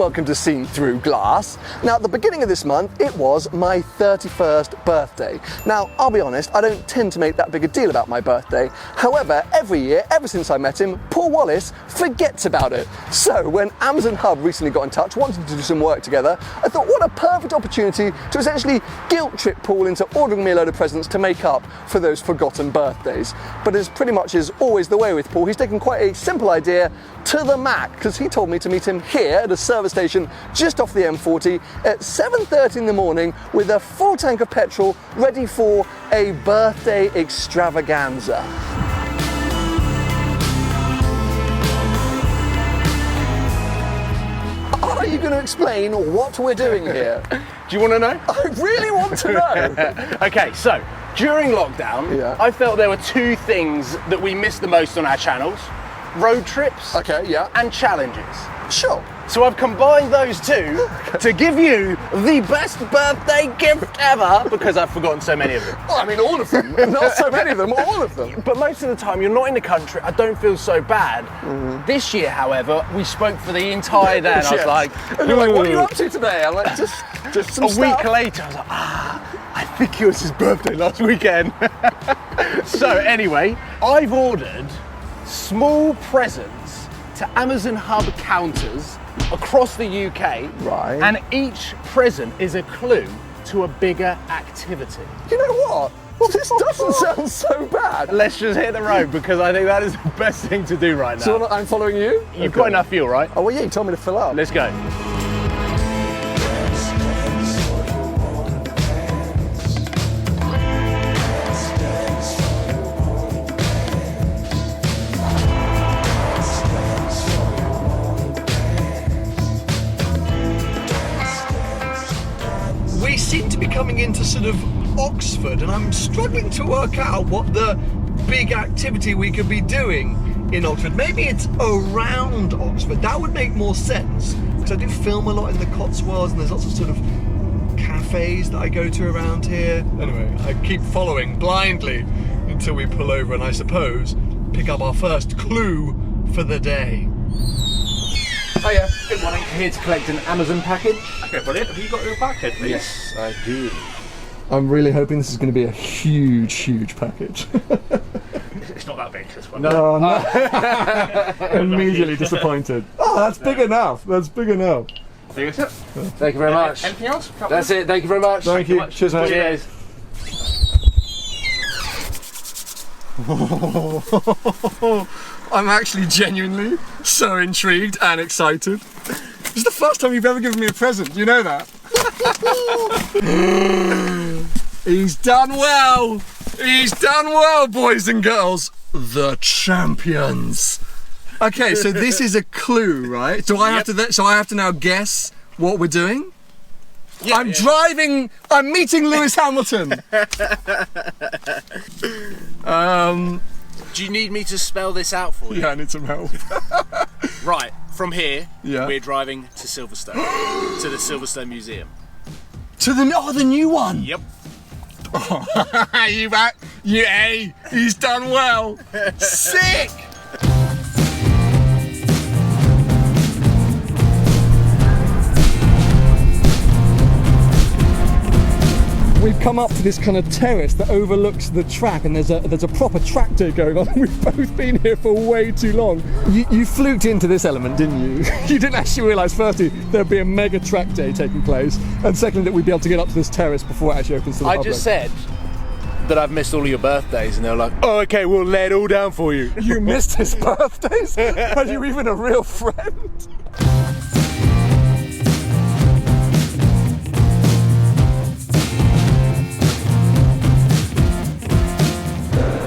welcome to Seen Through Glass. Now, at the beginning of this month, it was my 31st birthday. Now, I'll be honest, I don't tend to make that big a deal about my birthday. However, every year, ever since I met him, Paul Wallace forgets about it. So, when Amazon Hub recently got in touch, wanting to do some work together, I thought, what a perfect opportunity to essentially guilt trip Paul into ordering me a load of presents to make up for those forgotten birthdays. But as pretty much is always the way with Paul, he's taken quite a simple idea to the Mac, because he told me to meet him here at a service station just off the M40 at 7:30 in the morning with a full tank of petrol ready for a birthday extravaganza. Are you going to explain what we're doing here? Do you want to know? I really want to know. Okay, so during lockdown, I felt there were two things that we missed the most on our channels: road trips and challenges. Sure. So I've combined those two to give you the best birthday gift ever, because I've forgotten so many of them. Well, I mean, all of them. Not so many of them, all of them. But most of the time, you're not in the country. I don't feel so bad. This year, however, we spoke for the entire day, and I was like, and you're like, what are you up to today? I'm like, just some stuff. A week later, I was like, I think it was his birthday last weekend. So anyway, I've ordered small presents to Amazon Hub counters across the UK, and each present is a clue to a bigger activity. You know what? Well, this doesn't sound so bad. Let's just hit the road, because I think that is the best thing to do right now. So I'm following you? You've got enough fuel, right? Oh, well, yeah, you told me to fill up. Let's go. We seem to be coming into sort of Oxford, and I'm struggling to work out what the big activity we could be doing in Oxford. Maybe it's around Oxford. That would make more sense, because I do film a lot in the Cotswolds, and there's lots of sort of cafes that I go to around here. Anyway, I keep following blindly until we pull over and, I suppose, pick up our first clue for the day. Hiya, good morning. Here to collect an Amazon package. Okay, brilliant. Have you got your package, please? Yes, I do. I'm really hoping this is going to be a huge, huge package. It's not that big, this one. No, I'm not. Immediately disappointed. Oh, that's big enough. That's big enough. There you go. Thank you very much. Anything else? That's it. Thank you very much. Thank you. Cheers, mate. Cheers. I'm actually genuinely so intrigued and excited. This is the first time you've ever given me a present, you know that? He's done well! He's done well, boys and girls! The champions! Okay, so this is a clue, right? So I have to now guess what we're doing? Yeah, I'm meeting Lewis Hamilton! Do you need me to spell this out for you? Yeah, I need some help. Right, from here, we're driving to Silverstone, to the Silverstone Museum. To the new one? Yep. He's done well. Sick! We've come up to this kind of terrace that overlooks the track, and there's a proper track day going on. We've both been here for way too long. You fluked into this element, didn't you? You didn't actually realise, firstly, there'd be a mega track day taking place, and secondly, that we'd be able to get up to this terrace before it actually opens to the public. I just said that I've missed all of your birthdays, and they were like, oh, okay, we'll lay it all down for you. You missed his birthdays? Are you even a real friend?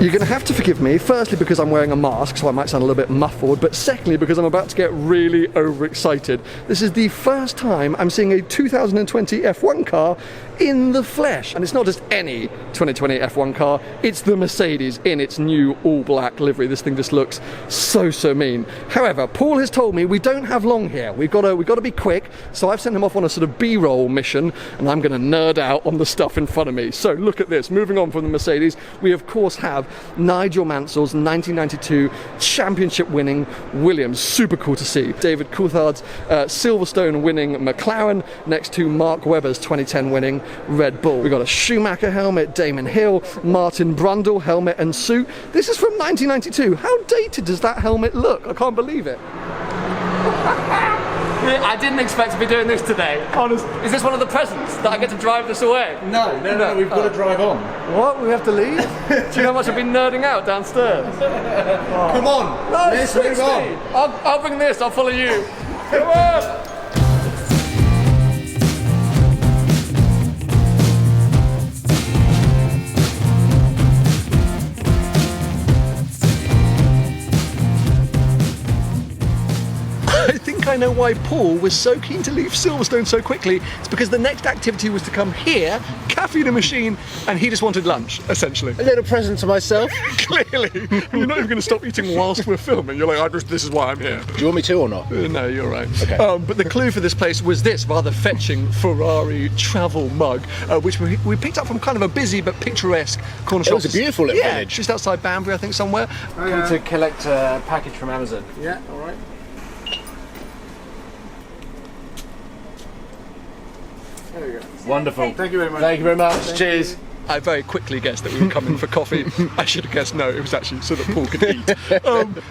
You're going to have to forgive me, firstly because I'm wearing a mask, so I might sound a little bit muffled, but secondly because I'm about to get really overexcited. This is the first time I'm seeing a 2020 F1 car in the flesh. And it's not just any 2020 F1 car, it's the Mercedes in its new all-black livery. This thing just looks so mean. However, Paul has told me we don't have long here. We've got to be quick, so I've sent him off on a sort of B-roll mission, and I'm going to nerd out on the stuff in front of me. So look at this. Moving on from the Mercedes, we of course have Nigel Mansell's 1992 championship-winning Williams. Super cool to see. David Coulthard's Silverstone winning McLaren next to Mark Webber's 2010 winning Red Bull. We got a Schumacher helmet, Damon Hill, Martin Brundle helmet and suit. This is from 1992. How dated does that helmet look? I can't believe it. I didn't expect to be doing this today. Honest. Is this one of the presents that I get to drive this away? No, we've got to drive on. What? We have to leave? Do you know how much I've been nerding out downstairs? Come on, No, let's move on. I'll bring this, I'll follow you. Come on! I think I know why Paul was so keen to leave Silverstone so quickly. It's because the next activity was to come here, Caffeine machine, and he just wanted lunch, essentially. A little present to myself. Clearly. You're not even going to stop eating whilst we're filming. You're like, this is why I'm here. Do you want me to or not? No, you're right. Okay. But the clue for this place was this rather fetching Ferrari travel mug, which we picked up from kind of a busy but picturesque corner shop. It was a beautiful little village. Just outside Banbury, I think, somewhere. Come to collect a package from Amazon. Yeah, all right. There we go. Wonderful. Thank you very much. Thank you very much. Cheers. I very quickly guessed that we were coming for coffee. I should have guessed no, it was actually so that Paul could eat.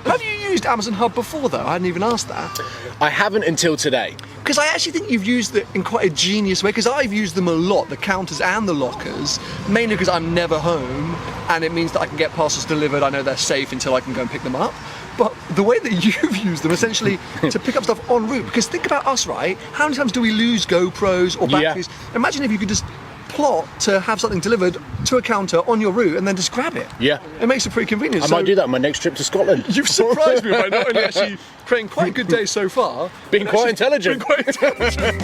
Have you used Amazon Hub before though? I hadn't even asked that. I haven't until today. Because I actually think you've used it in quite a genius way, because I've used them a lot, the counters and the lockers, mainly because I'm never home, and it means that I can get parcels delivered, I know they're safe until I can go and pick them up. But the way that you've used them, essentially, to pick up stuff en route, because think about us, right? How many times do we lose GoPros or batteries? Yeah. Imagine if you could just plot to have something delivered to a counter on your route and then just grab it. Yeah. It makes it pretty convenient. I might do that on my next trip to Scotland. You've surprised me by not only actually creating quite a good day so far, Being quite intelligent. Being quite intelligent.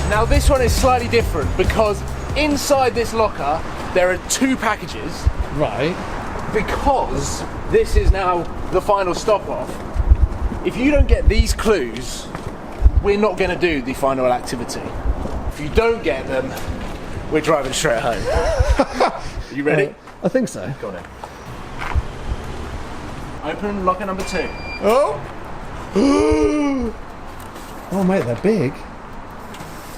Now this one is slightly different because inside this locker there are two packages. Right. Because this is now the final stop off. If you don't get these clues, we're not going to do the final activity. If you don't get them, we're driving straight home. Are you ready? I think so. Go on in. Open locker number 2. Oh! Oh mate, they're big.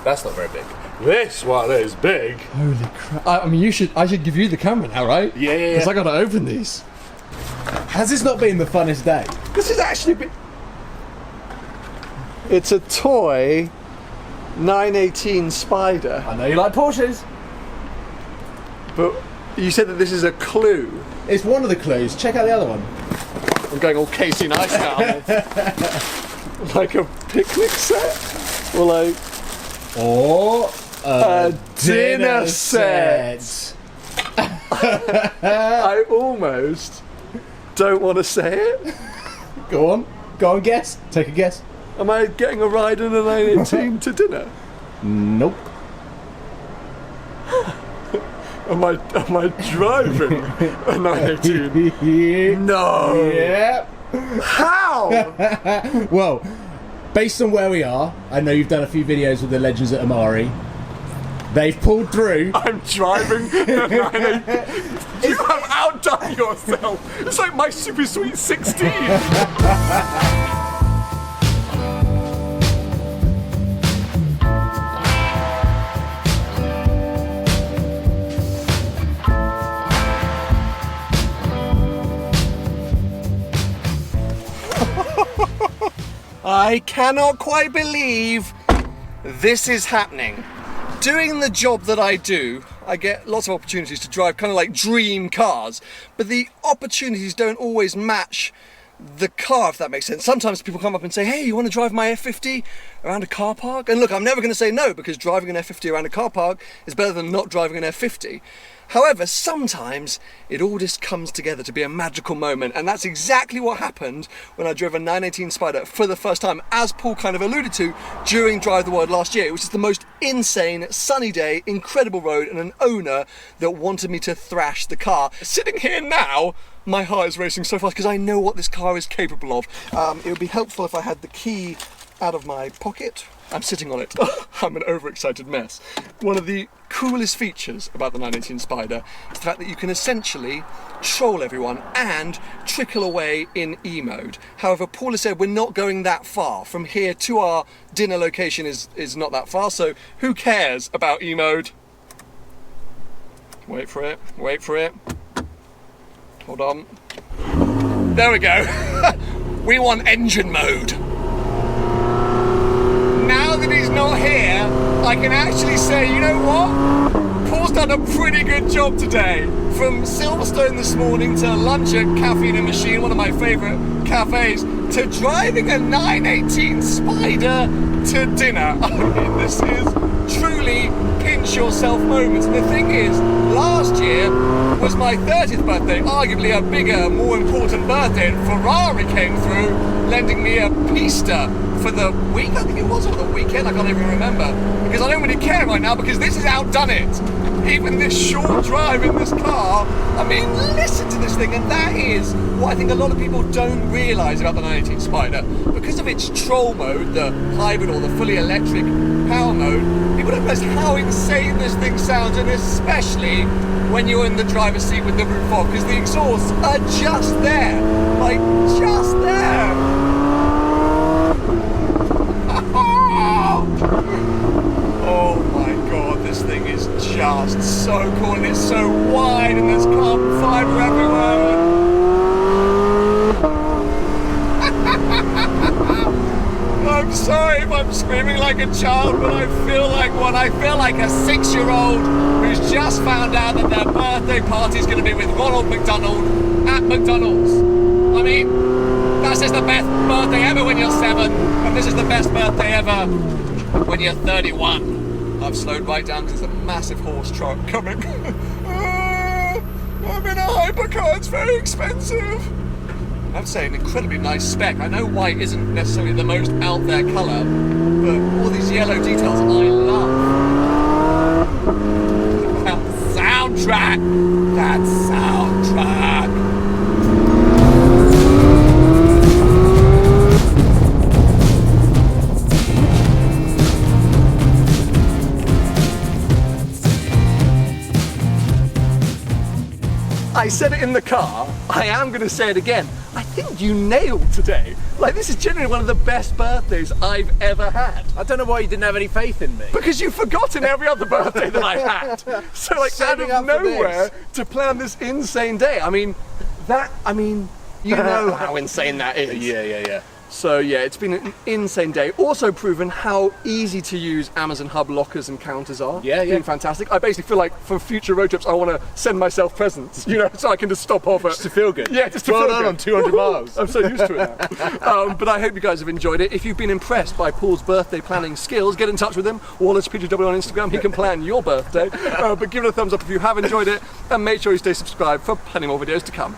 That's not very big. This one is big. Holy crap. I mean, I should give you the camera now, right? Yeah. Because I gotta open these. Has this not been the funnest day? This is actually It's a toy 918 Spyder. I know you like Porsches. But you said that this is a clue. It's one of the clues. Check out the other one. I'm going all Casey Nice now. Like a picnic set? Or like... Or a dinner set. I almost don't want to say it. Go on, guess. Take a guess. Am I getting a ride in a 918 to dinner? Nope. Am I driving a 918? No. Yep. How? Well, based on where we are, I know you've done a few videos with the legends at Amari. They've pulled through. I'm driving a 918. You have outdone yourself. It's like my super sweet 16. I cannot quite believe this is happening. Doing the job that I do, I get lots of opportunities to drive kind of like dream cars, but the opportunities don't always match the car, if that makes sense. Sometimes people come up and say, hey, you want to drive my F50? around a car park. And look, I'm never going to say no, because driving an F50 around a car park is better than not driving an F50. However, sometimes it all just comes together to be a magical moment, and that's exactly what happened when I drove a 918 Spyder for the first time, as Paul kind of alluded to during Drive the World last year. It was just the most insane, sunny day, incredible road, and an owner that wanted me to thrash the car. Sitting here now, my heart is racing so fast because I know what this car is capable of. It would be helpful if I had the key out of my pocket. I'm sitting on it. I'm an overexcited mess. One of the coolest features about the 918 Spyder is the fact that you can essentially troll everyone and trickle away in E-mode. However, Paul has said we're not going that far. From here to our dinner location is not that far, so who cares about E-mode? Wait for it, wait for it. Hold on. There we go. We want engine mode. Now that he's not here, I can actually say, you know what? Paul's done a pretty good job today. From Silverstone this morning to lunch at Caffeine and Machine, one of my favourite cafes, to driving a 918 Spyder to dinner. I mean, this is truly pinch yourself moments. And the thing is, last year was my 30th birthday, arguably a bigger, more important birthday, and Ferrari came through, lending me a pista for the week, I think it was, or the weekend, I can't even remember, because I don't really care right now, because this has outdone it. Even this short drive in this car, I mean, listen to this thing, and that is what I think a lot of people don't realise about the 918 Spyder. Because of its troll mode, the hybrid or the fully electric power mode, people don't realise how insane this thing sounds, and especially when you're in the driver's seat with the roof off, because the exhausts are just there, like, just there. Oh my god, this thing is just so cool, and it's so wide, and there's carbon fibre everywhere. I'm sorry if I'm screaming like a child, but I feel like one. I feel like a 6-year-old who's just found out that their birthday party is going to be with Ronald McDonald at McDonald's. I mean, that's just the best birthday ever when you're 7, and this is the best birthday ever when you're 31. I've slowed right down because there's a massive horse truck coming. I'm in a hypercar, it's very expensive. I have to say, an incredibly nice spec. I know white isn't necessarily the most out there colour, but all these yellow details I love. That soundtrack! That soundtrack! I said it in the car, I am going to say it again. I think you nailed today. Like, this is genuinely one of the best birthdays I've ever had. I don't know why you didn't have any faith in me. Because you've forgotten every other birthday that I've had. So like, Setting out of up for nowhere this. to plan this insane day. You know how insane that is. Yeah. So yeah, it's been an insane day. Also proven how easy to use Amazon Hub lockers and counters are. Yeah. Been fantastic. I basically feel like for future road trips, I want to send myself presents, you know, so I can just stop off at... Just to feel good. Yeah, just to well feel done good. on 200 miles. I'm so used to it now. But I hope you guys have enjoyed it. If you've been impressed by Paul's birthday planning skills, get in touch with him. Wallace PGW on Instagram. He can plan your birthday. But give it a thumbs up if you have enjoyed it, and make sure you stay subscribed for plenty more videos to come.